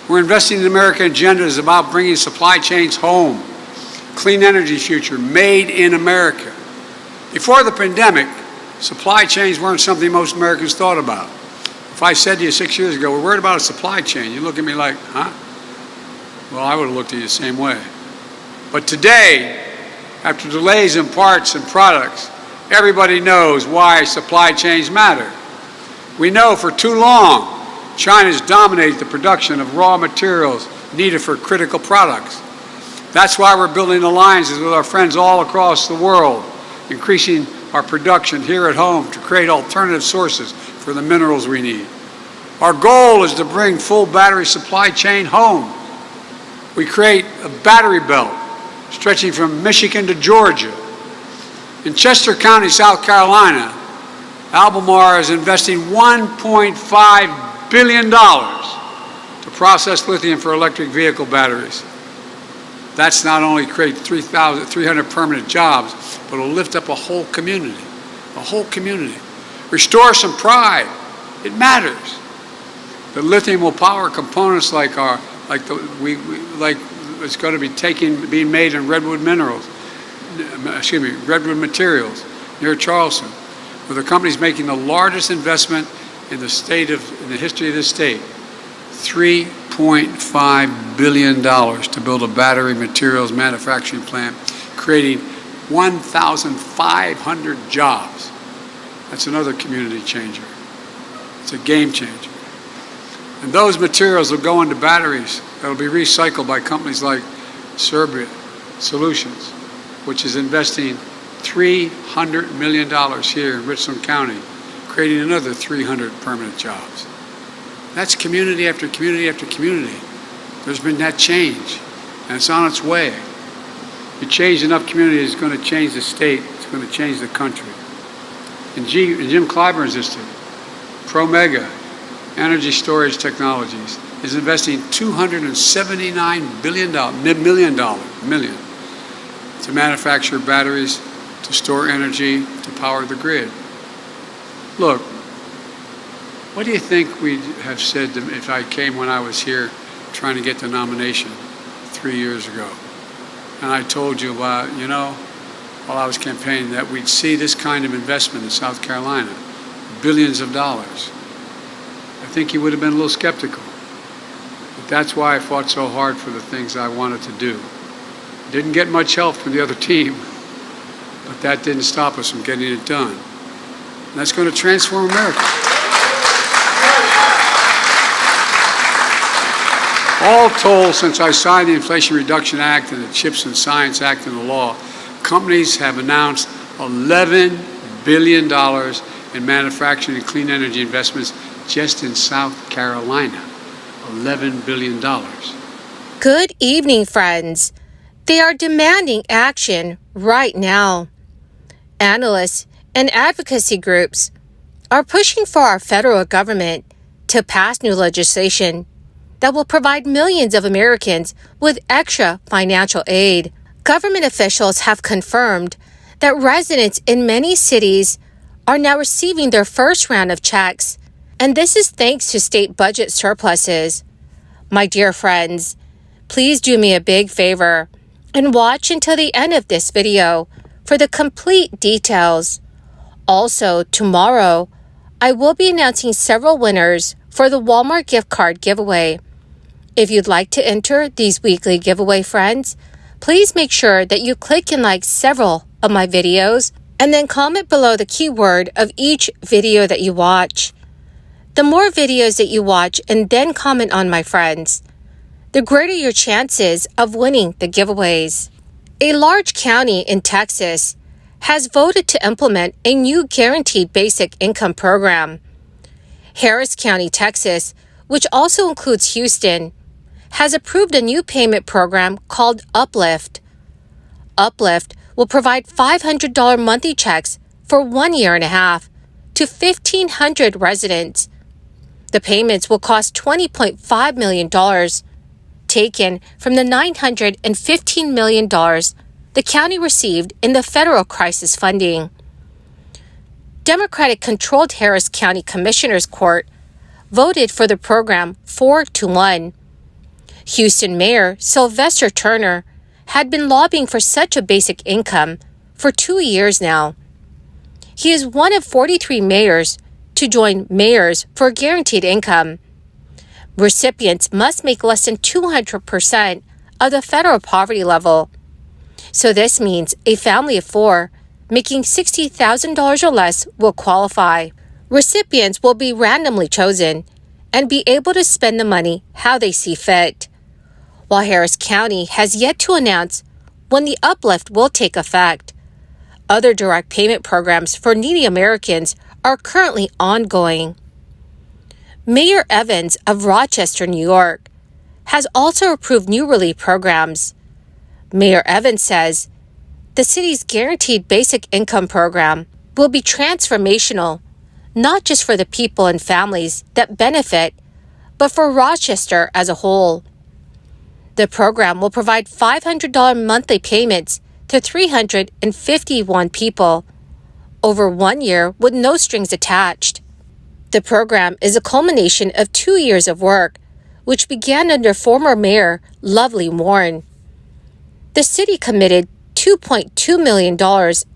We're investing in the American agenda is about bringing supply chains home. Clean energy future, made in America. Before the pandemic, supply chains weren't something most Americans thought about. If I said to you 6 years ago, we're worried about a supply chain, you look at me like, huh? Well, I would have looked at you the same way. But today, after delays in parts and products, everybody knows why supply chains matter. We know for too long, China's dominated the production of raw materials needed for critical products. That's why we're building alliances with our friends all across the world, increasing our production here at home to create alternative sources for the minerals we need. Our goal is to bring full battery supply chain home. We create a battery belt stretching from Michigan to Georgia. In Chester County, South Carolina, Albemarle is investing $1.5 billion to process lithium for electric vehicle batteries. That's not only create 300 permanent jobs, but it'll lift up a whole community. Restore some pride. It matters. The lithium will power components like it's going to be being made in redwood materials near Charleston, where the company's making the largest investment in the history of this state. $3.5 billion to build a battery materials manufacturing plant, creating 1,500 jobs. That's another community changer. It's a game changer. And those materials will go into batteries that will be recycled by companies like Serbia Solutions, which is investing $300 million here in Richland County, creating another 300 permanent jobs. That's community after community after community. There's been that change, and it's on its way. You change enough communities, it's going to change the state, it's going to change the country. In Jim Clyburn's Institute, Promega Energy Storage Technologies is investing $279 million to manufacture batteries, to store energy, to power the grid. Look, what do you think we'd have said if I came when I was here trying to get the nomination 3 years ago? And I told you about, while I was campaigning, that we'd see this kind of investment in South Carolina, billions of dollars. I think you would have been a little skeptical. But that's why I fought so hard for the things I wanted to do. Didn't get much help from the other team, but that didn't stop us from getting it done. And that's going to transform America. All told, since I signed the Inflation Reduction Act and the CHIPS and Science Act into law, companies have announced $11 billion in manufacturing and clean energy investments just in South Carolina. $11 billion. Good evening, friends. They are demanding action right now. Analysts and advocacy groups are pushing for our federal government to pass new legislation that will provide millions of Americans with extra financial aid. Government officials have confirmed that residents in many cities are now receiving their first round of checks, and this is thanks to state budget surpluses. My dear friends, please do me a big favor and watch until the end of this video for the complete details. Also, tomorrow, I will be announcing several winners for the Walmart gift card giveaway. If you'd like to enter these weekly giveaway, friends, please make sure that you click and like several of my videos and then comment below the keyword of each video that you watch. The more videos that you watch and then comment on, my friends, the greater your chances of winning the giveaways. A large county in Texas has voted to implement a new guaranteed basic income program. Harris County, Texas, which also includes Houston, has approved a new payment program called Uplift. Uplift will provide $500 monthly checks for 1.5 years to 1,500 residents. The payments will cost $20.5 million, taken from the $915 million the county received in the federal crisis funding. Democratic-controlled Harris County Commissioners Court voted for the program 4-1. Houston Mayor Sylvester Turner had been lobbying for such a basic income for 2 years now. He is one of 43 mayors to join Mayors for Guaranteed Income. Recipients must make less than 200% of the federal poverty level. So this means a family of 4 making $60,000 or less will qualify. Recipients will be randomly chosen and be able to spend the money how they see fit. While Harris County has yet to announce when the uplift will take effect, other direct payment programs for needy Americans are currently ongoing. Mayor Evans of Rochester, New York, has also approved new relief programs. Mayor Evans says the city's Guaranteed Basic Income program will be transformational, not just for the people and families that benefit, but for Rochester as a whole. The program will provide $500 monthly payments to 351 people over 1 year with no strings attached. The program is a culmination of 2 years of work, which began under former Mayor Lovely Warren. The city committed $2.2 million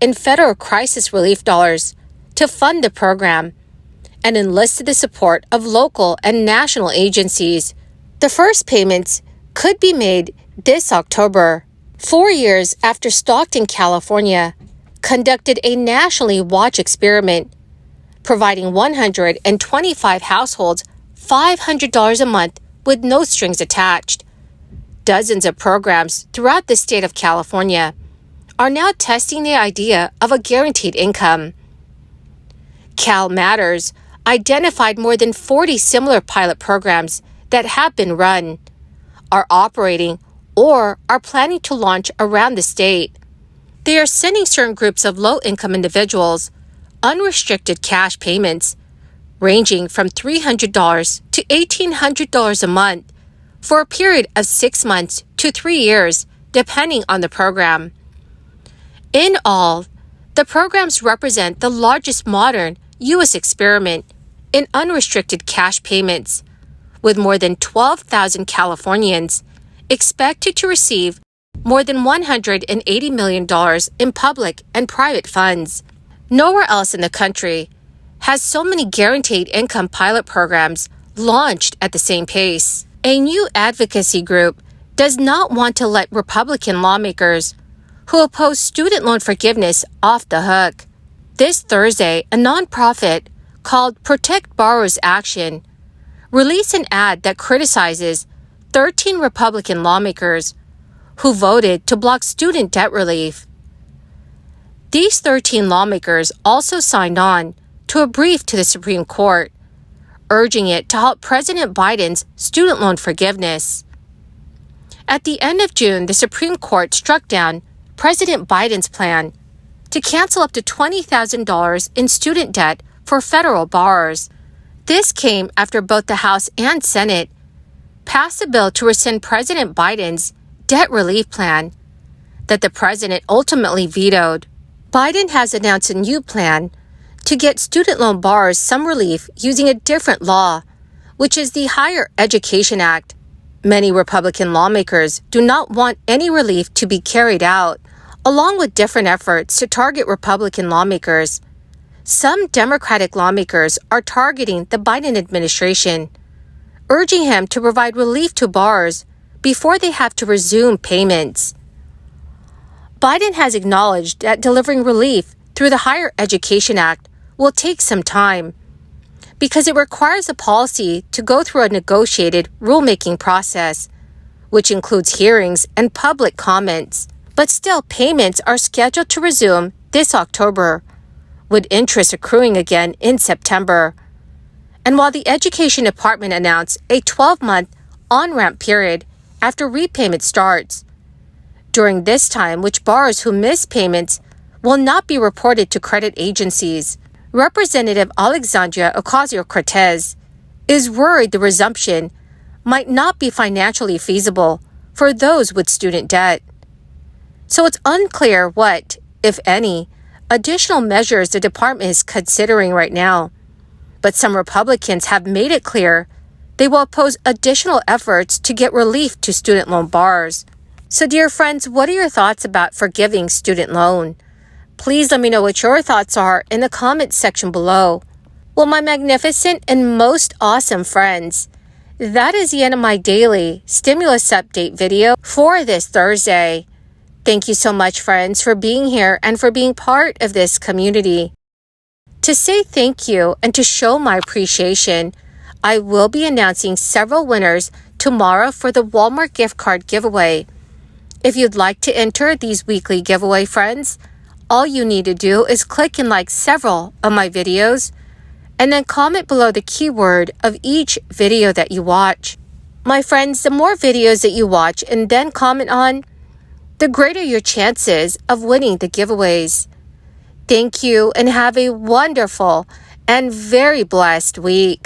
in federal crisis relief dollars to fund the program and enlisted the support of local and national agencies. The first payments could be made this October, 4 years after Stockton, California, conducted a nationally watched experiment, providing 125 households $500 a month with no strings attached. Dozens of programs throughout the state of California are now testing the idea of a guaranteed income. Cal Matters identified more than 40 similar pilot programs that have been run, are operating, or are planning to launch around the state. They are sending certain groups of low-income individuals unrestricted cash payments, ranging from $300 to $1,800 a month for a period of 6 months to 3 years, depending on the program. In all, the programs represent the largest modern U.S. experiment in unrestricted cash payments, with more than 12,000 Californians expected to receive more than $180 million in public and private funds. Nowhere else in the country has so many guaranteed income pilot programs launched at the same pace. A new advocacy group does not want to let Republican lawmakers who oppose student loan forgiveness off the hook. This Thursday, a nonprofit called Protect Borrowers Action released an ad that criticizes 13 Republican lawmakers who voted to block student debt relief. These 13 lawmakers also signed on to a brief to the Supreme Court, urging it to halt President Biden's student loan forgiveness. At the end of June, the Supreme Court struck down President Biden's plan to cancel up to $20,000 in student debt for federal borrowers. This came after both the House and Senate passed a bill to rescind President Biden's debt relief plan that the president ultimately vetoed. Biden has announced a new plan to get student loan borrowers some relief using a different law, which is the Higher Education Act. Many Republican lawmakers do not want any relief to be carried out, along with different efforts to target Republican lawmakers. Some Democratic lawmakers are targeting the Biden administration, urging him to provide relief to borrowers before they have to resume payments. Biden has acknowledged that delivering relief through the Higher Education Act will take some time because it requires the policy to go through a negotiated rulemaking process, which includes hearings and public comments. But still, payments are scheduled to resume this October, with interest accruing again in September. And while the Education Department announced a 12-month on-ramp period after repayment starts, during this time, which borrowers who miss payments will not be reported to credit agencies. Representative Alexandria Ocasio-Cortez is worried the resumption might not be financially feasible for those with student debt. So it's unclear what, if any, additional measures the department is considering right now. But some Republicans have made it clear they will oppose additional efforts to get relief to student loan borrowers. So dear friends, what are your thoughts about forgiving student loan? Please let me know what your thoughts are in the comments section below. Well, my magnificent and most awesome friends, that is the end of my daily stimulus update video for this Thursday. Thank you so much, friends, for being here and for being part of this community. To say thank you and to show my appreciation, I will be announcing several winners tomorrow for the Walmart gift card giveaway. If you'd like to enter these weekly giveaway, friends, all you need to do is click and like several of my videos and then comment below the keyword of each video that you watch. My friends, the more videos that you watch and then comment on, the greater your chances of winning the giveaways. Thank you and have a wonderful and very blessed week.